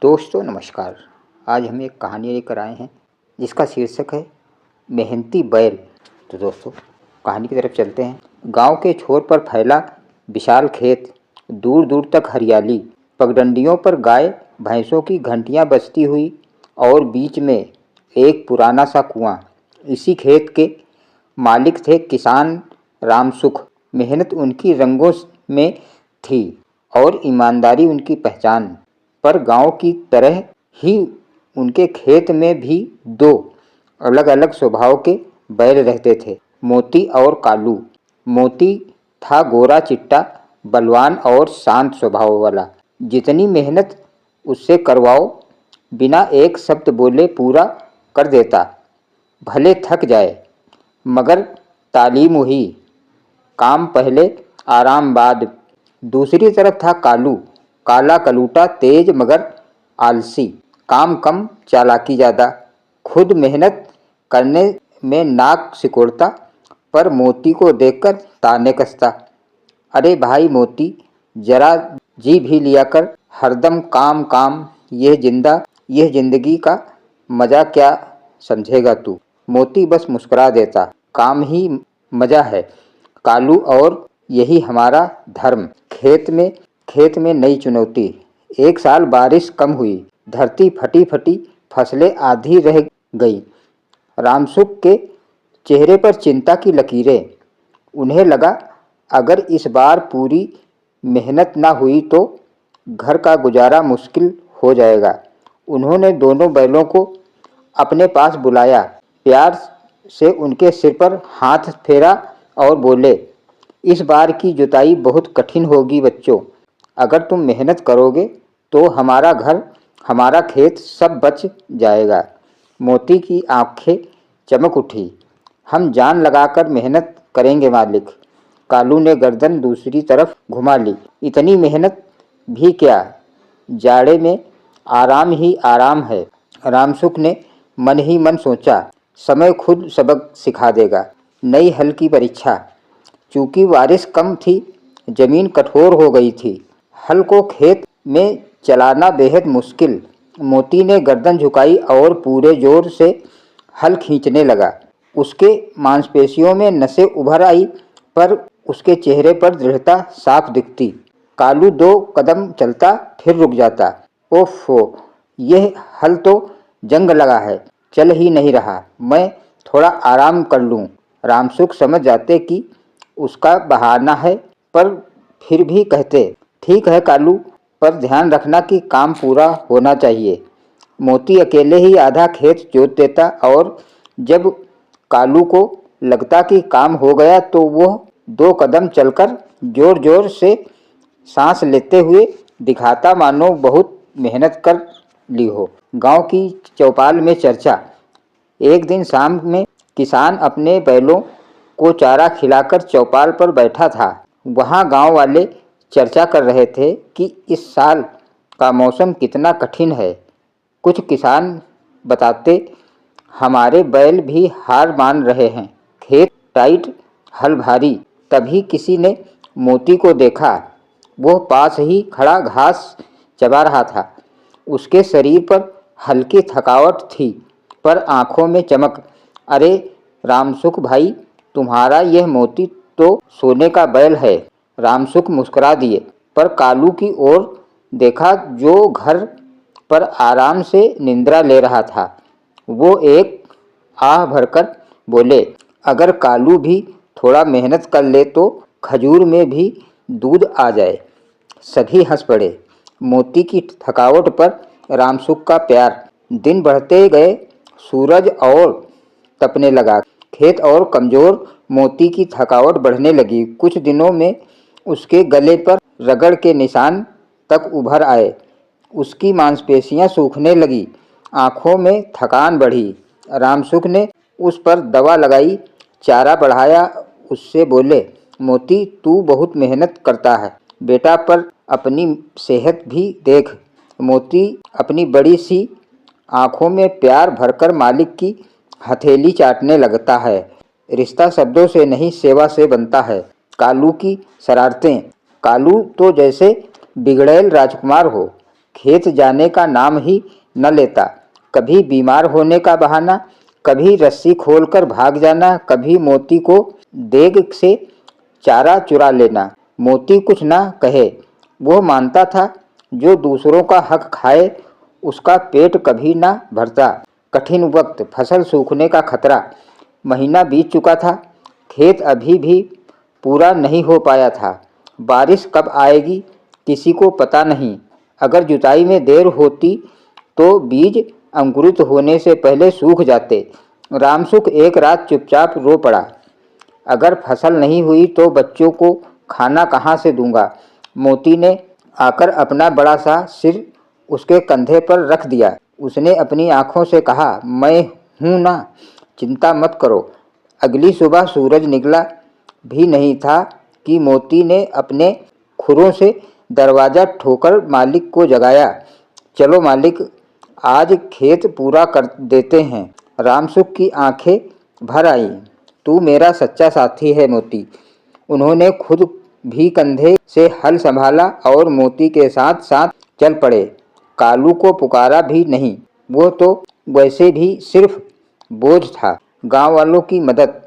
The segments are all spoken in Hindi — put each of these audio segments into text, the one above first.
दोस्तों नमस्कार। आज हम एक कहानी लेकर आए हैं जिसका शीर्षक है मेहनती बैल। तो दोस्तों कहानी की तरफ चलते हैं। गांव के छोर पर फैला विशाल खेत, दूर दूर तक हरियाली, पगडंडियों पर गाय भैंसों की घंटियां बजती हुई और बीच में एक पुराना सा कुआं। इसी खेत के मालिक थे किसान रामसुख। मेहनत उनकी रंगों में थी और ईमानदारी उनकी पहचान। पर गांव की तरह ही उनके खेत में भी दो अलग अलग स्वभाव के बैल रहते थे, मोती और कालू। मोती था गोरा चिट्टा, बलवान और शांत स्वभाव वाला। जितनी मेहनत उससे करवाओ बिना एक शब्द बोले पूरा कर देता, भले थक जाए मगर तालीम हुई, काम पहले आराम बाद। दूसरी तरफ था कालू, काला कलूटा, तेज मगर आलसी, काम कम चालाकी ज़्यादा। खुद मेहनत करने में नाक सिकोड़ता पर मोती को देखकर ताने कसता। अरे भाई मोती, जरा जी भी लिया कर, हरदम काम काम, यह जिंदगी का मज़ा क्या समझेगा तू। मोती बस मुस्कुरा देता, काम ही मज़ा है कालू, और यही हमारा धर्म। खेत में नई चुनौती। एक साल बारिश कम हुई, धरती फटी फटी, फसलें आधी रह गई। रामसुख के चेहरे पर चिंता की लकीरें। उन्हें लगा अगर इस बार पूरी मेहनत ना हुई तो घर का गुजारा मुश्किल हो जाएगा। उन्होंने दोनों बैलों को अपने पास बुलाया, प्यार से उनके सिर पर हाथ फेरा और बोले, इस बार की जुताई बहुत कठिन होगी बच्चों। अगर तुम मेहनत करोगे तो हमारा घर, हमारा खेत सब बच जाएगा। मोती की आंखें चमक उठी। हम जान लगाकर मेहनत करेंगे मालिक। कालू ने गर्दन दूसरी तरफ घुमा ली। इतनी मेहनत भी क्या, जाड़े में आराम ही आराम है। रामसुख ने मन ही मन सोचा, समय खुद सबक सिखा देगा। नई हल की परीक्षा। चूंकि बारिश कम थी, जमीन कठोर हो गई थी, हल को खेत में चलाना बेहद मुश्किल। मोती ने गर्दन झुकाई और पूरे जोर से हल खींचने लगा। उसके मांसपेशियों में नसें उभर आई पर उसके चेहरे पर दृढ़ता साफ दिखती। कालू 2 कदम चलता फिर रुक जाता। ओफो, यह हल तो जंग लगा है, चल ही नहीं रहा, मैं थोड़ा आराम कर लूँ। रामसुख समझ जाते कि उसका बहाना है, पर फिर भी कहते, ठीक है कालू, पर ध्यान रखना कि काम पूरा होना चाहिए। मोती अकेले ही आधा खेत जोत देता और जब कालू को लगता कि काम हो गया तो वह 2 कदम चलकर जोर जोर से सांस लेते हुए दिखाता मानो बहुत मेहनत कर ली हो। गांव की चौपाल में चर्चा। एक दिन शाम में किसान अपने बैलों को चारा खिलाकर चौपाल पर बैठा था। वहां गांव वाले चर्चा कर रहे थे कि इस साल का मौसम कितना कठिन है। कुछ किसान बताते, हमारे बैल भी हार मान रहे हैं, खेत टाइट, हल भारी। तभी किसी ने मोती को देखा। वो पास ही खड़ा घास चबा रहा था। उसके शरीर पर हल्की थकावट थी पर आंखों में चमक। अरे रामसुख भाई, तुम्हारा यह मोती तो सोने का बैल है। रामसुख मुस्कुरा दिए पर कालू की ओर देखा जो घर पर आराम से निंद्रा ले रहा था। वो एक आह भरकर बोले, अगर कालू भी थोड़ा मेहनत कर ले तो खजूर में भी दूध आ जाए। सभी हंस पड़े। मोती की थकावट पर रामसुख का प्यार। दिन बढ़ते गए, सूरज और तपने लगा। खेत और कमजोर, मोती की थकावट बढ़ने लगी। कुछ दिनों में उसके गले पर रगड़ के निशान तक उभर आए। उसकी मांसपेशियां सूखने लगी, आंखों में थकान बढ़ी। रामसुख ने उस पर दवा लगाई, चारा बढ़ाया। उससे बोले, मोती तू बहुत मेहनत करता है बेटा, पर अपनी सेहत भी देख। मोती अपनी बड़ी सी आंखों में प्यार भरकर मालिक की हथेली चाटने लगता है। रिश्ता शब्दों से नहीं, सेवा से बनता है। कालू की शरारतें। कालू तो जैसे बिगड़ैल राजकुमार हो, खेत जाने का नाम ही न लेता। कभी बीमार होने का बहाना, कभी रस्सी खोलकर भाग जाना, कभी मोती को देग से चारा चुरा लेना। मोती कुछ ना कहे, वो मानता था जो दूसरों का हक खाए उसका पेट कभी ना भरता। कठिन वक्त, फसल सूखने का खतरा। महीना बीत चुका था, खेत अभी भी पूरा नहीं हो पाया था। बारिश कब आएगी किसी को पता नहीं। अगर जुताई में देर होती तो बीज अंकुरित होने से पहले सूख जाते। रामसुख एक रात चुपचाप रो पड़ा। अगर फसल नहीं हुई तो बच्चों को खाना कहाँ से दूंगा। मोती ने आकर अपना बड़ा सा सिर उसके कंधे पर रख दिया। उसने अपनी आंखों से कहा, मैं हूँ ना, चिंता मत करो। अगली सुबह सूरज निकला भी नहीं था कि मोती ने अपने खुरों से दरवाज़ा ठोकर मालिक को जगाया। चलो मालिक, आज खेत पूरा कर देते हैं। रामसुख की आंखें भर आईं। तू मेरा सच्चा साथी है मोती। उन्होंने खुद भी कंधे से हल संभाला और मोती के साथ साथ चल पड़े। कालू को पुकारा भी नहीं, वो तो वैसे भी सिर्फ बोझ था। गांव वालों की मदद।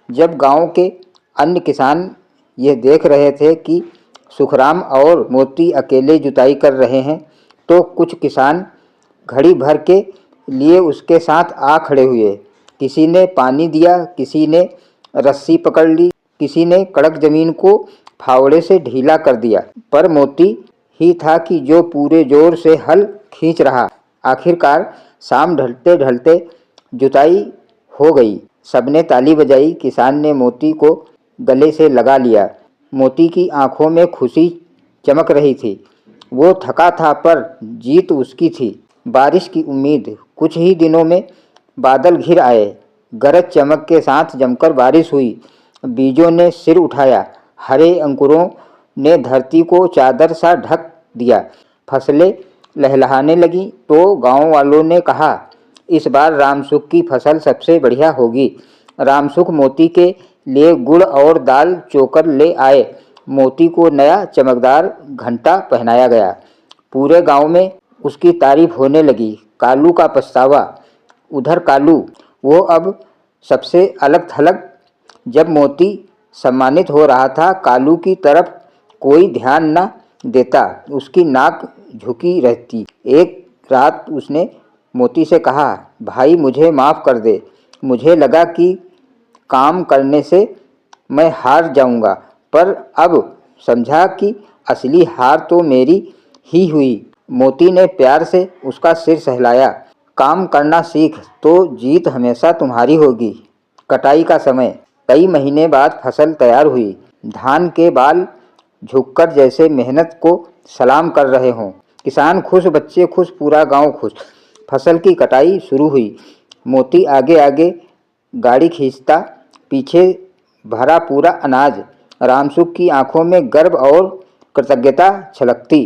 जब गांव के अन्य किसान यह देख रहे थे कि सुखराम और मोती अकेले जुताई कर रहे हैं तो कुछ किसान घड़ी भर के लिए उसके साथ आ खड़े हुए। किसी ने पानी दिया, किसी ने रस्सी पकड़ ली, किसी ने कड़क जमीन को फावड़े से ढीला कर दिया, पर मोती ही था कि जो पूरे जोर से हल खींच रहा। आखिरकार शाम ढलते ढलते जुताई हो गई। सबने ताली बजाई। किसान ने मोती को गले से लगा लिया। मोती की आंखों में खुशी चमक रही थी। वो थका था पर जीत उसकी थी। बारिश की उम्मीद। कुछ ही दिनों में बादल घिर आए। गरज चमक के साथ जमकर बारिश हुई। बीजों ने सिर उठाया। हरे अंकुरों ने धरती को चादर सा ढक दिया। फसलें लहलहाने लगीं तो गांव वालों ने कहा, इस बार रामसुख की फसल सबसे बढ़िया होगी। रामसुख मोती के लिए गुड़ और दाल चोकर ले आए। मोती को नया चमकदार घंटा पहनाया गया। पूरे गांव में उसकी तारीफ होने लगी। कालू का पछतावा। उधर कालू, वो अब सबसे अलग थलग। जब मोती सम्मानित हो रहा था, कालू की तरफ कोई ध्यान न देता। उसकी नाक झुकी रहती। एक रात उसने मोती से कहा, भाई मुझे माफ़ कर दे। मुझे लगा कि काम करने से मैं हार जाऊंगा, पर अब समझा कि असली हार तो मेरी ही हुई। मोती ने प्यार से उसका सिर सहलाया। काम करना सीख तो जीत हमेशा तुम्हारी होगी। कटाई का समय। कई महीने बाद फसल तैयार हुई। धान के बाल झुककर जैसे मेहनत को सलाम कर रहे हों। किसान खुश, बच्चे खुश, पूरा गांव खुश। फसल की कटाई शुरू हुई। मोती आगे आगे गाड़ी खींचता, पीछे भरा पूरा अनाज। रामसुख की आंखों में गर्व और कृतज्ञता छलकती।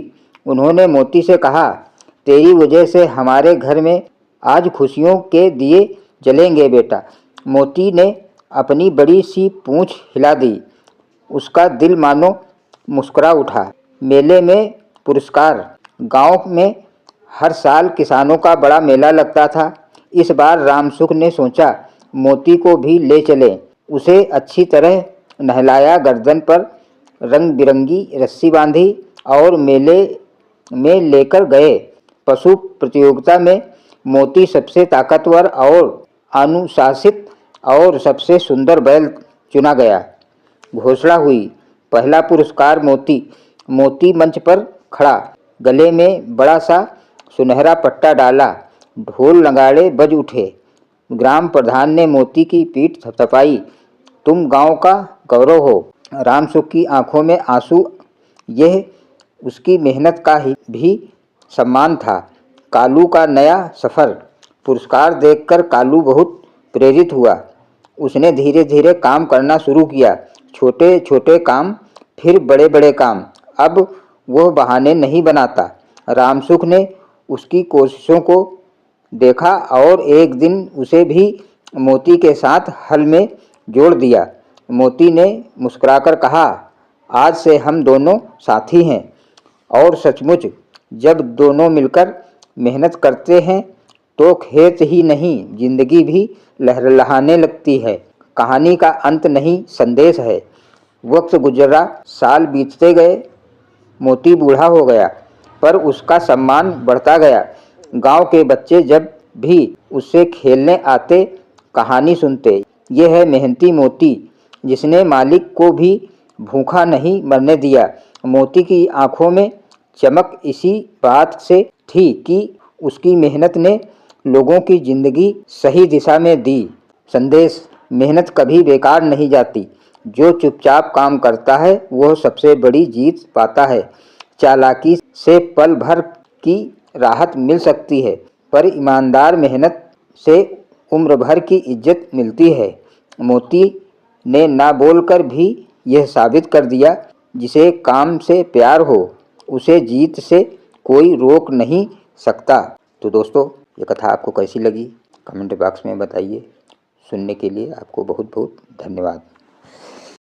उन्होंने मोती से कहा, तेरी वजह से हमारे घर में आज खुशियों के दिए जलेंगे बेटा। मोती ने अपनी बड़ी सी पूंछ हिला दी। उसका दिल मानो मुस्कुरा उठा। मेले में पुरस्कार। गांव में हर साल किसानों का बड़ा मेला लगता था। इस बार रामसुख ने सोचा मोती को भी ले चले। उसे अच्छी तरह नहलाया, गर्दन पर रंग बिरंगी रस्सी बांधी और मेले में लेकर गए। पशु प्रतियोगिता में मोती सबसे ताकतवर और अनुशासित और सबसे सुंदर बैल चुना गया। घोषणा हुई। पहला पुरस्कार मोती। मोती मंच पर खड़ा, गले में बड़ा सा सुनहरा पट्टा डाला। ढोल नगाड़े बज उठे। ग्राम प्रधान ने मोती की पीठ थपथपाई। तुम गांव का गौरव हो। रामसुख की आंखों में आंसू। यह उसकी मेहनत का ही भी सम्मान था। कालू का नया सफ़र। पुरस्कार देखकर कालू बहुत प्रेरित हुआ। उसने धीरे धीरे काम करना शुरू किया। छोटे छोटे काम, फिर बड़े बड़े काम। अब वह बहाने नहीं बनाता। रामसुख ने उसकी कोशिशों को देखा और एक दिन उसे भी मोती के साथ हल में जोड़ दिया। मोती ने मुस्कुराकर कहा, आज से हम दोनों साथी हैं। और सचमुच जब दोनों मिलकर मेहनत करते हैं तो खेत ही नहीं जिंदगी भी लहलहाने लगती है। कहानी का अंत नहीं, संदेश है। वक्त गुजरा, साल बीतते गए, मोती बूढ़ा हो गया, पर उसका सम्मान बढ़ता गया। गांव के बच्चे जब भी उससे खेलने आते, कहानी सुनते, ये है मेहनती मोती जिसने मालिक को भी भूखा नहीं मरने दिया। मोती की आंखों में चमक इसी बात से थी कि उसकी मेहनत ने लोगों की जिंदगी सही दिशा में दी। संदेश: मेहनत कभी बेकार नहीं जाती। जो चुपचाप काम करता है वह सबसे बड़ी जीत पाता है। चालाकी से पल भर की राहत मिल सकती है, पर ईमानदार मेहनत से उम्र भर की इज्जत मिलती है। मोती ने ना बोलकर भी यह साबित कर दिया, जिसे काम से प्यार हो उसे जीत से कोई रोक नहीं सकता। तो दोस्तों, ये कथा आपको कैसी लगी कमेंट बॉक्स में बताइए। सुनने के लिए आपको बहुत बहुत धन्यवाद।